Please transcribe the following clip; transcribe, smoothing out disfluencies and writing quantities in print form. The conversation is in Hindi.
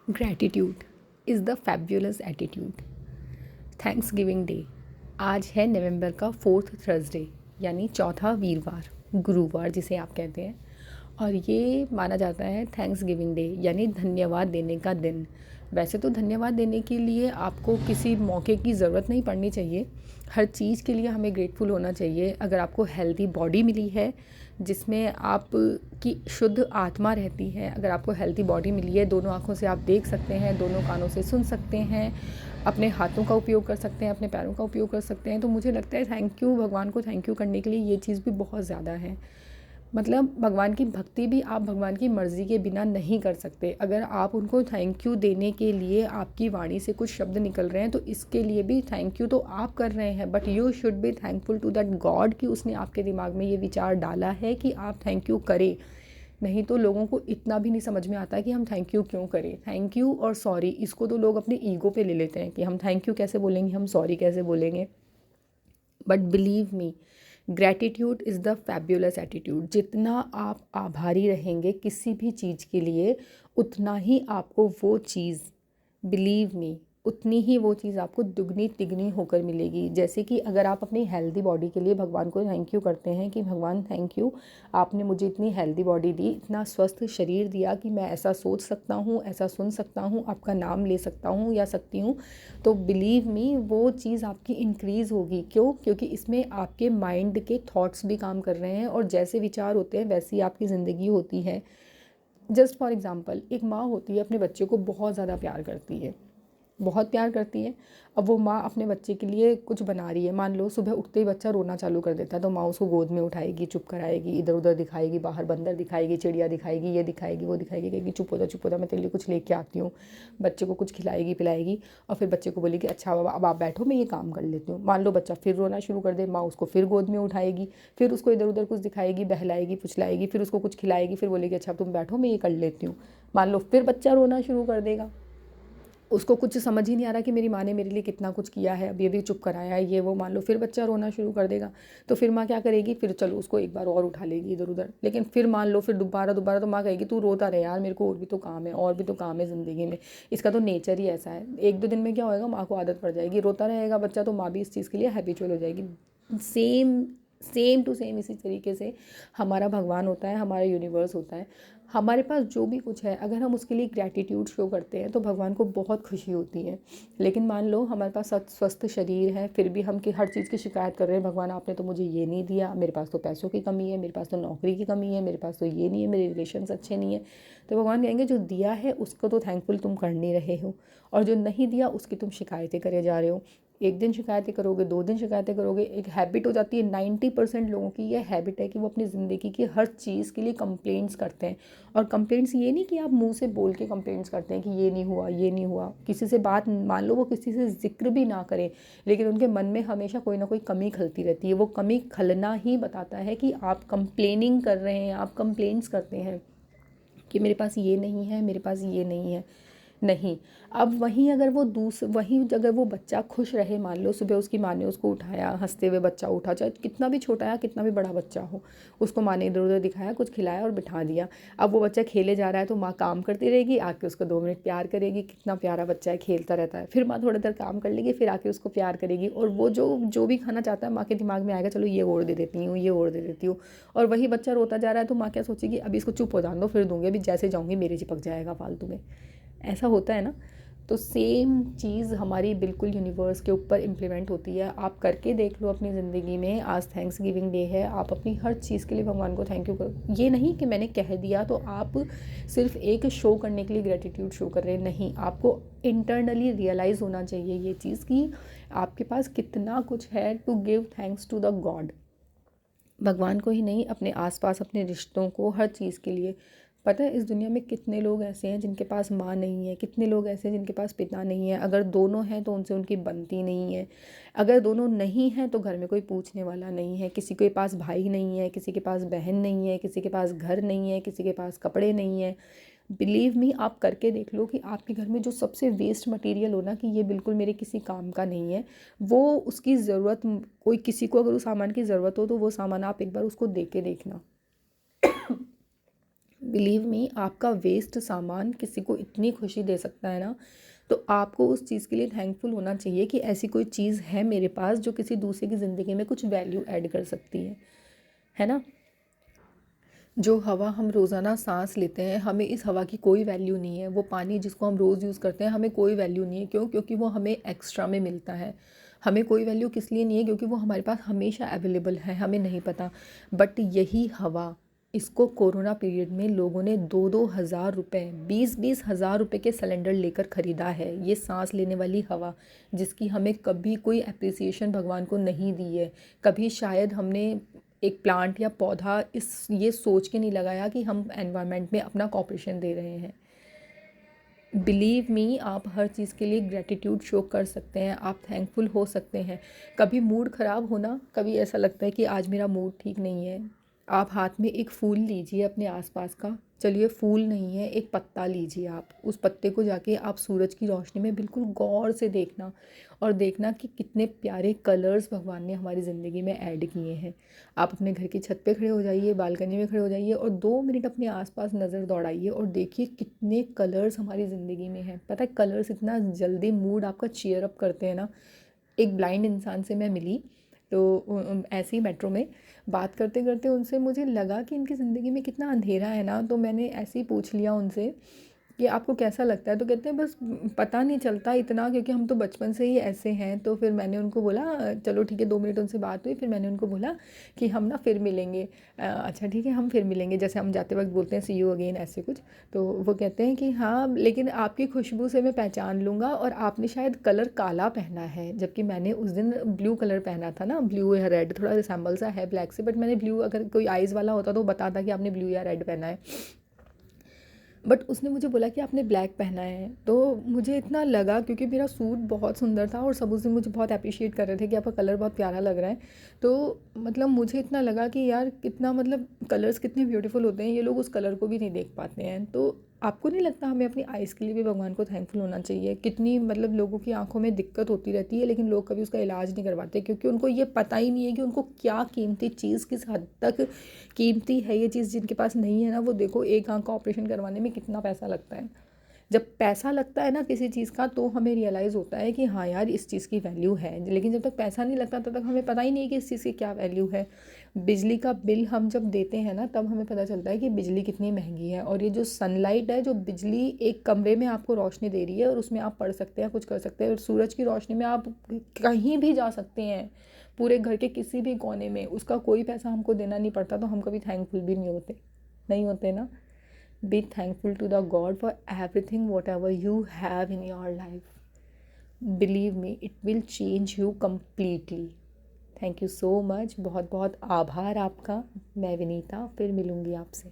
Gratitude is the fabulous attitude. Thanks giving day आज है नवंबर का 4th थर्सडे यानी चौथा वीरवार, गुरुवार जिसे आप कहते हैं। और ये माना जाता है थैंक्स गिविंग डे यानी धन्यवाद देने का दिन। वैसे तो धन्यवाद देने के लिए आपको किसी मौके की ज़रूरत नहीं पड़नी चाहिए। हर चीज़ के लिए हमें ग्रेटफुल होना चाहिए। अगर आपको हेल्दी बॉडी मिली है जिसमें आप की शुद्ध आत्मा रहती है, अगर आपको हेल्दी बॉडी मिली है, दोनों आँखों से आप देख सकते हैं, दोनों कानों से सुन सकते हैं, अपने हाथों का उपयोग कर सकते हैं, अपने पैरों का उपयोग कर सकते हैं, तो मुझे लगता है थैंक यू, भगवान को थैंक यू करने के लिए ये चीज़ भी बहुत ज़्यादा है। मतलब भगवान की भक्ति भी आप भगवान की मर्ज़ी के बिना नहीं कर सकते। अगर आप उनको थैंक यू देने के लिए आपकी वाणी से कुछ शब्द निकल रहे हैं तो इसके लिए भी थैंक यू तो आप कर रहे हैं, but you should be thankful to that god कि उसने आपके दिमाग में ये विचार डाला है कि आप थैंक यू करें। नहीं तो लोगों को इतना भी नहीं समझ में आता कि हम थैंक यू क्यों करें। थैंक यू और सॉरी इसको तो लोग अपने ईगो पे ले लेते हैं कि हम थैंक यू कैसे बोलेंगे, हम सॉरी कैसे बोलेंगे। But believe me, gratitude is the fabulous attitude. जितना आप आभारी रहेंगे किसी भी चीज़ के लिए, उतना ही आपको वो चीज़, बिलीव मी, उतनी ही वो चीज़ आपको दुगनी तिगनी होकर मिलेगी। जैसे कि अगर आप अपनी हेल्दी बॉडी के लिए भगवान को थैंक यू करते हैं कि भगवान थैंक यू, आपने मुझे इतनी हेल्दी बॉडी दी, इतना स्वस्थ शरीर दिया कि मैं ऐसा सोच सकता हूँ, ऐसा सुन सकता हूँ, आपका नाम ले सकता हूँ या सकती हूँ, तो बिलीव मी वो चीज़ आपकी इंक्रीज़ होगी। क्यों? क्योंकि इसमें आपके माइंड के थॉट्स भी काम कर रहे हैं और जैसे विचार होते हैं वैसी आपकी ज़िंदगी होती है। जस्ट फॉर एग्ज़ाम्पल, एक माँ होती है, अपने बच्चे को बहुत ज़्यादा प्यार करती है, बहुत प्यार करती है। अब वो माँ अपने बच्चे के लिए कुछ बना रही है, मान लो सुबह उठते ही बच्चा रोना चालू कर देता है, तो माँ उसको गोद में उठाएगी, चुप कराएगी, इधर उधर दिखाएगी, बाहर बंदर दिखाएगी, चिड़िया दिखाएगी, ये दिखाएगी, वो दिखाएगी, कहेगी चुप हो जा मैं तेरे लिए कुछ लेके आती हूँ। बच्चे को कुछ खिलाएगी पिलाएगी और फिर बच्चे को बोलेगी अच्छा बाबा अब आप बैठो मैं ये काम कर लेती हूँ। मान लो बच्चा फिर रोना शुरू कर दे, माँ उसको फिर गोद में उठाएगी, फिर उसको इधर उधर कुछ दिखाएगी, बहलाएगी, फुचलाएगी, फिर उसको कुछ खिलाएगी, फिर बोलेगी अच्छा तुम बैठो मैं ये कर लेती हूँ। मान लो फिर बच्चा रोना शुरू कर देगा, उसको कुछ समझ ही नहीं आ रहा कि मेरी माँ ने मेरे लिए कितना कुछ किया है, अभी अभी चुप कराया है, ये वो। मान लो फिर बच्चा रोना शुरू कर देगा, तो फिर माँ क्या करेगी, फिर चलो उसको एक बार और उठा लेगी इधर उधर। लेकिन फिर मान लो फिर दोबारा दोबारा, तो माँ कहेगी तू रोता रहे यार, मेरे को और भी तो काम है, और भी तो काम है ज़िंदगी में, इसका तो नेचर ही ऐसा है। एक दो दिन में क्या होएगा, माँ को आदत पड़ जाएगी, रोता रहेगा बच्चा, तो माँ भी इस चीज़ के लिए हैबिचुअल हो जाएगी। सेम सेम टू सेम इसी तरीके से हमारा भगवान होता है, हमारा यूनिवर्स होता है। हमारे पास जो भी कुछ है अगर हम उसके लिए ग्रैटिट्यूड शो करते हैं तो भगवान को बहुत खुशी होती है। लेकिन मान लो हमारे पास स्वस्थ शरीर है, फिर भी हम कि हर चीज़ की शिकायत कर रहे हैं, भगवान आपने तो मुझे ये नहीं दिया, मेरे पास तो पैसों की कमी है, मेरे पास तो नौकरी की कमी है, मेरे पास तो ये नहीं है, मेरे रिलेशन्स अच्छे नहीं है। तो भगवान कहेंगे जो दिया है उसको तो थैंकफुल तुम कर नहीं रहे हो, और जो नहीं दिया उसकी तुम शिकायतें करे जा रहे हो। एक दिन शिकायतें करोगे, 2 दिन शिकायतें करोगे, एक हैबिट हो जाती है। 90% लोगों की ये हैबिट है कि वो अपनी ज़िंदगी की हर चीज़ के लिए कंप्लेंट्स करते हैं। और कंप्लेंट्स ये नहीं कि आप मुंह से बोल के कंप्लेंट्स करते हैं कि ये नहीं हुआ, ये नहीं हुआ। किसी से बात, मान लो वो किसी से जिक्र भी ना करें, लेकिन उनके मन में हमेशा कोई ना कोई कमी खलती रहती है। वो कमी खलना ही बताता है कि आप कंप्लेनिंग कर रहे हैं, आप कंप्लेंट्स करते हैं कि मेरे पास ये नहीं है, मेरे पास ये नहीं है। नहीं, अब वहीं अगर वो बच्चा खुश रहे, मान लो सुबह उसकी माँ ने उसको उठाया, हंसते हुए बच्चा उठा, चाहे कितना भी छोटा या कितना भी बड़ा बच्चा हो, उसको माँ ने इधर उधर दिखाया, कुछ खिलाया और बिठा दिया। अब वो बच्चा खेले जा रहा है तो माँ काम करती रहेगी, आके उसको 2 मिनट प्यार करेगी, कितना प्यारा बच्चा है, खेलता रहता है। फिर माँ थोड़ी देर काम कर लेगी, फिर आके उसको प्यार करेगी, और वो जो जो भी खाना चाहता है माँ के दिमाग में आएगा चलो ये और दे देती हूँ, ये और दे देती हूँ। और वही बच्चा रोता जा रहा है तो माँ क्या सोचेगी, अभी इसको चुप हो जाने दो, फिर दूंगी, अभी जैसे जाऊँगी मेरे चिपक जाएगा फालतू में। ऐसा होता है ना। तो सेम चीज़ हमारी बिल्कुल यूनिवर्स के ऊपर इम्प्लीमेंट होती है। आप करके देख लो अपनी ज़िंदगी में। आज थैंक्स गिविंग डे है, आप अपनी हर चीज़ के लिए भगवान को थैंक यू करो। ये नहीं कि मैंने कह दिया तो आप सिर्फ एक शो करने के लिए ग्रेटिट्यूड शो कर रहे हैं, नहीं, आपको इंटरनली रियलाइज़ होना चाहिए ये चीज़ कि आपके पास कितना कुछ है to give thanks to the god. भगवान को ही नहीं, अपने आसपास अपने रिश्तों को, हर चीज़ के लिए। पता है इस दुनिया में कितने लोग ऐसे हैं जिनके पास माँ नहीं है, कितने लोग ऐसे हैं जिनके पास पिता नहीं है। अगर दोनों हैं तो उनसे उनकी बनती नहीं है, अगर दोनों नहीं हैं तो घर में कोई पूछने वाला नहीं है, किसी के पास भाई नहीं है, किसी के पास बहन नहीं है, किसी के पास घर नहीं है, किसी के पास कपड़े नहीं है। बिलीव मी, आप करके देख लो कि आपके घर में जो सबसे वेस्ट मटेरियल हो ना, कि ये बिल्कुल मेरे किसी काम का नहीं है, वो उसकी ज़रूरत, कोई किसी को अगर उस सामान की ज़रूरत हो तो वो सामान आप एक बार उसको दे के देखना। बिलीव मी, आपका वेस्ट सामान किसी को इतनी खुशी दे सकता है ना, तो आपको उस चीज़ के लिए थैंकफुल होना चाहिए कि ऐसी कोई चीज़ है मेरे पास जो किसी दूसरे की ज़िंदगी में कुछ वैल्यू ऐड कर सकती है ना। जो हवा हम रोज़ाना सांस लेते हैं, हमें इस हवा की कोई वैल्यू नहीं है। वो पानी जिसको हम रोज़ यूज़ करते हैं, हमें कोई वैल्यू नहीं है। क्यों? क्योंकि वो हमें एक्स्ट्रा में मिलता है। हमें कोई वैल्यू किस लिए नहीं है? क्योंकि वो हमारे पास हमेशा अवेलेबल है, हमें नहीं पता। बट यही हवा, इसको कोरोना पीरियड में लोगों ने 2-2 हज़ार रुपये, 20-20 हज़ार रुपये के सिलेंडर लेकर ख़रीदा है। ये सांस लेने वाली हवा, जिसकी हमें कभी कोई अप्रिसिएशन भगवान को नहीं दी है। कभी शायद हमने एक प्लांट या पौधा इस ये सोच के नहीं लगाया कि हम एनवायरनमेंट में अपना कॉपरेशन दे रहे हैं। बिलीव मी, आप हर चीज़ के लिए ग्रेटिट्यूड शो कर सकते हैं, आप थैंकफुल हो सकते हैं। कभी मूड ख़राब होना, कभी ऐसा लगता है कि आज मेरा मूड ठीक नहीं है, आप हाथ में एक फूल लीजिए अपने आसपास का, चलिए फूल नहीं है, एक पत्ता लीजिए, आप उस पत्ते को जाके आप सूरज की रोशनी में बिल्कुल गौर से देखना, और देखना कि कितने प्यारे कलर्स भगवान ने हमारी ज़िंदगी में ऐड किए हैं। आप अपने घर की छत पे खड़े हो जाइए, बालकनी में खड़े हो जाइए और 2 मिनट अपने आसपास नज़र दौड़ाइए और देखिए कितने कलर्स हमारी ज़िंदगी में हैं। पता है, कलर्स इतना जल्दी मूड आपका चीयर अप करते हैं ना। एक ब्लाइंड इंसान से मैं मिली, तो ऐसे ही मेट्रो में बात करते करते उनसे मुझे लगा कि इनकी ज़िंदगी में कितना अंधेरा है ना, तो मैंने ऐसे ही पूछ लिया उनसे कि आपको कैसा लगता है? तो कहते हैं बस पता नहीं चलता इतना, क्योंकि हम तो बचपन से ही ऐसे हैं। तो फिर मैंने उनको बोला चलो ठीक है, 2 मिनट उनसे बात हुई, फिर मैंने उनको बोला कि हम ना फिर मिलेंगे। अच्छा ठीक है, हम फिर मिलेंगे, जैसे हम जाते वक्त बोलते हैं सी यू अगेन, ऐसे कुछ। तो वो कहते हैं कि हाँ, लेकिन आपकी खुशबू से मैं पहचान लूँगा, और आपने शायद कलर काला पहना है, जबकि मैंने उस दिन ब्लू कलर पहना था ना, ब्लू या रेड, थोड़ा रिसेंबल सा है ब्लैक से, बट मैंने ब्लू, अगर कोई आइज़ वाला होता तो बताता कि आपने ब्लू या रेड पहना है। बट उसने मुझे बोला कि आपने ब्लैक पहना है, तो मुझे इतना लगा, क्योंकि मेरा सूट बहुत सुंदर था और सब उस दिन मुझे बहुत अप्रिशिएट कर रहे थे कि आपका कलर बहुत प्यारा लग रहा है। तो मतलब मुझे इतना लगा कि यार कितना, मतलब कलर्स कितने ब्यूटीफुल होते हैं, ये लोग उस कलर को भी नहीं देख पाते हैं। तो आपको नहीं लगता हमें अपनी आइज़ के लिए भी भगवान को थैंकफुल होना चाहिए? कितनी मतलब लोगों की आंखों में दिक्कत होती रहती है, लेकिन लोग कभी उसका इलाज नहीं करवाते, क्योंकि उनको ये पता ही नहीं है कि उनको क्या कीमती चीज़ किस हद तक कीमती है। ये चीज़ जिनके पास नहीं है ना, वो देखो एक आंख का ऑपरेशन करवाने में कितना पैसा लगता है। जब पैसा लगता है ना किसी चीज़ का, तो हमें रियलाइज़ होता है कि हाँ यार, इस चीज़ की वैल्यू है। लेकिन जब तक पैसा नहीं लगता, तब तक हमें पता ही नहीं कि इस चीज़ की क्या वैल्यू है। बिजली का बिल हम जब देते हैं ना, तब हमें पता चलता है कि बिजली कितनी महंगी है। और ये जो सनलाइट है, जो बिजली एक कमरे में आपको रोशनी दे रही है, और उसमें आप पढ़ सकते हैं, कुछ कर सकते हैं, और सूरज की रोशनी में आप कहीं भी जा सकते हैं, पूरे घर के किसी भी कोने में, उसका कोई पैसा हमको देना नहीं पड़ता, तो हम कभी थैंकफुल भी नहीं होते ना। Be thankful to the god for everything whatever you have in your life. Believe me, it will change you completely. Thank you so much, बहुत बहुत आभार आपका। मैं विनीता, फिर मिलूँगी आपसे।